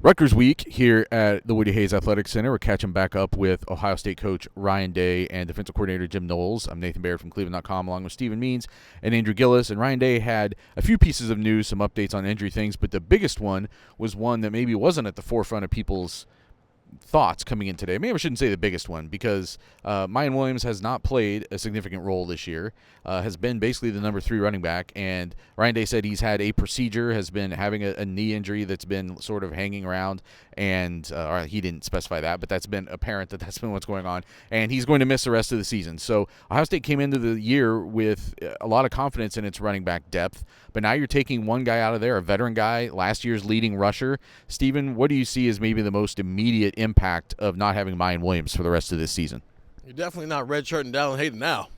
Rutgers Week here at the Woody Hayes Athletic Center. We're catching back up with Ohio State coach Ryan Day and defensive coordinator Jim Knowles. I'm Nathan Baird from cleveland.com along with Stephen Means and Andrew Gillis. And Ryan Day had a few pieces of news, some updates on injury things, but the biggest one was one that maybe wasn't at the forefront of people's thoughts coming in today. Maybe I shouldn't say the biggest one because Miyan Williams has not played a significant role this year, has been basically the number 3 running back, and Ryan Day said he's had a procedure, has been having a knee injury that's been sort of hanging around, and or he didn't specify that, but that's been apparent that that's been what's going on, and he's going to miss the rest of the season. So Ohio State came into the year with a lot of confidence in its running back depth, but now you're taking one guy out of there, a veteran guy, last year's leading rusher. Stephen, what do you see as maybe the most immediate impact of not having Miyan Williams for the rest of this season? You're definitely not redshirting Dallin Hayden now.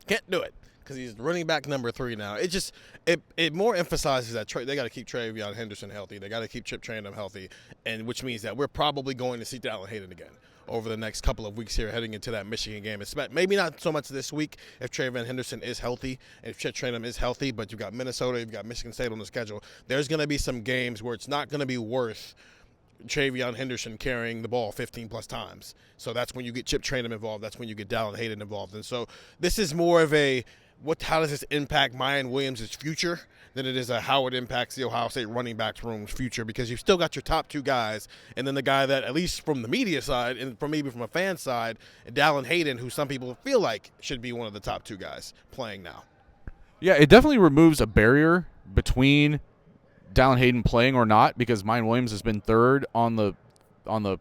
Can't do it because he's running back number 3 now. It more emphasizes that they got to keep Travion Henderson healthy. They got to keep Chip Trayanum healthy, and which means that we're probably going to see Dallin Hayden again over the next couple of weeks here heading into that Michigan game. Maybe not so much this week if Travion Henderson is healthy and if Chip Trayanum is healthy, but you've got Minnesota, you've got Michigan State on the schedule. There's going to be some games where it's not going to be worth Travion Henderson carrying the ball 15-plus times. So that's when you get Chip Trayanum involved. That's when you get Dallin Hayden involved. And so this is more of how does this impact Miyan Williams' future than it is how it impacts the Ohio State running backs room's future, because you've still got your top 2 guys and then the guy that, at least from the media side and maybe from a fan side, Dallin Hayden, who some people feel like should be one of the top 2 guys playing now. Yeah, it definitely removes a barrier between Dallin Hayden playing or not, because Miyan Williams has been 3rd on the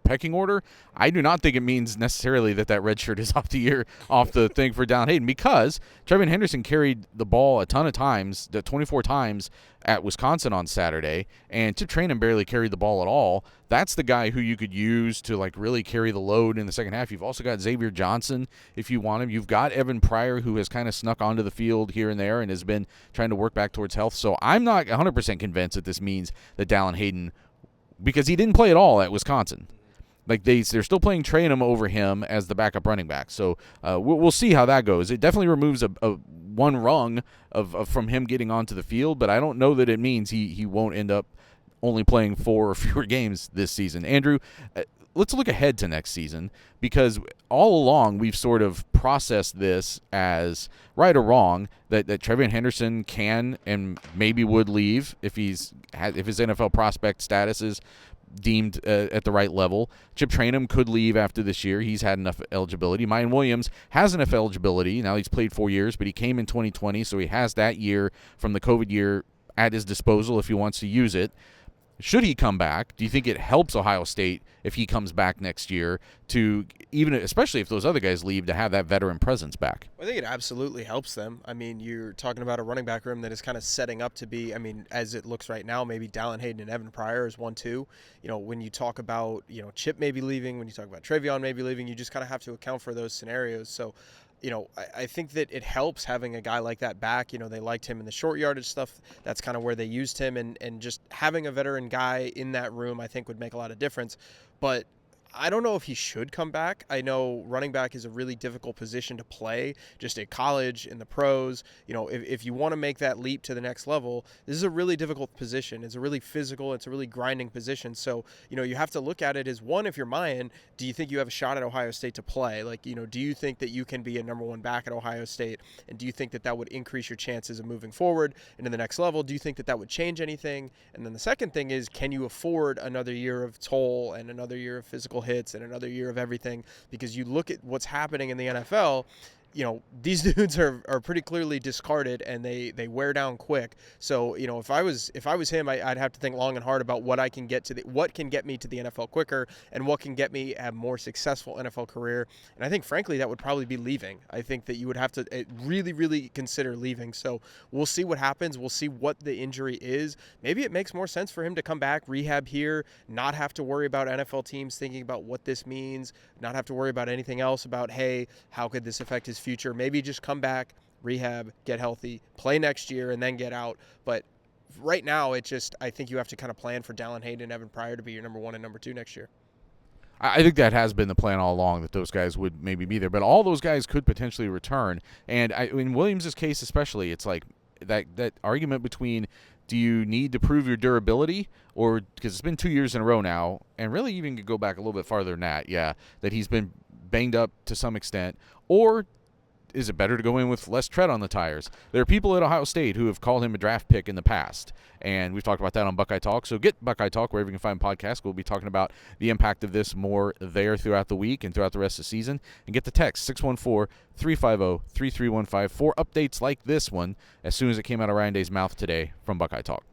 pecking order. I do not think it means necessarily that red shirt is off the thing for Dallin Hayden, because Travion Henderson carried the ball a ton of times, 24 times at Wisconsin on Saturday, and Chip Trayanum barely carried the ball at all. That's the guy who you could use to really carry the load in the second half. You've also got Xavier Johnson if you want him. You've got Evan Pryor, who has kind of snuck onto the field here and there and has been trying to work back towards health. So I'm not 100% convinced that this means that Dallin Hayden, because he didn't play at all at Wisconsin. They're still playing Trayanum over him as the backup running back. So we'll see how that goes. It definitely removes a one rung from him getting onto the field, but I don't know that it means he won't end up only playing 4 or fewer games this season. Andrew, let's look ahead to next season, because all along we've sort of processed this as right or wrong that Travion Henderson can and maybe would leave if his NFL prospect status is deemed at the right level. Chip Trayanum could leave after this year. He's had enough eligibility. Miyan Williams has enough eligibility. Now he's played 4 years, but he came in 2020, so he has that year from the COVID year at his disposal if he wants to use it. Should he come back, do you think it helps Ohio State if he comes back next year to, even especially if those other guys leave, to have that veteran presence back? I think it absolutely helps them. I mean, you're talking about a running back room that is kind of setting up to be, as it looks right now, maybe Dallin Hayden and Evan Pryor is 1-2. When you talk about, Chip maybe leaving, when you talk about Travion maybe leaving, you just kind of have to account for those scenarios. So, I think that it helps having a guy like that back. They liked him in the short yardage stuff. That's kind of where they used him. And just having a veteran guy in that room, I think, would make a lot of difference. But I don't know if he should come back. I know running back is a really difficult position to play just at college, in the pros. If you want to make that leap to the next level, this is a really difficult position. It's a really physical, it's a really grinding position. So, you have to look at it as, one, if you're Miyan, do you think you have a shot at Ohio State to play? Do you think that you can be a number 1 back at Ohio State? And do you think that would increase your chances of moving forward into the next level? Do you think that would change anything? And then the second thing is, can you afford another year of toll and another year of physical hits and another year of everything? Because you look at what's happening in the NFL, these dudes are pretty clearly discarded, and they wear down quick. So, if I was him, I'd have to think long and hard about what can get me to the NFL quicker, and what can get me a more successful NFL career. And I think, frankly, that would probably be leaving. I think that you would have to really, really consider leaving. So we'll see what happens. We'll see what the injury is. Maybe it makes more sense for him to come back, rehab here, not have to worry about NFL teams thinking about what this means, not have to worry about anything else about, hey, how could this affect his future? Maybe just come back, rehab, get healthy, play next year, and then get out. But right now, I think you have to kind of plan for Dallin Hayden and Evan Pryor to be your number 1 and number 2 next year. I think that has been the plan all along, that those guys would maybe be there. But all those guys could potentially return. And in Williams' case especially, it's like that argument between Do you need to prove your durability, or because it's been 2 years in a row now, and really even could go back a little bit farther than that, that he's been banged up to some extent, or is it better to go in with less tread on the tires? There are people at Ohio State who have called him a draft pick in the past, and we've talked about that on Buckeye Talk. So get Buckeye Talk wherever you can find podcasts. We'll be talking about the impact of this more there throughout the week and throughout the rest of the season. And get the text 614-350-3315 for updates like this one as soon as it came out of Ryan Day's mouth today from Buckeye Talk.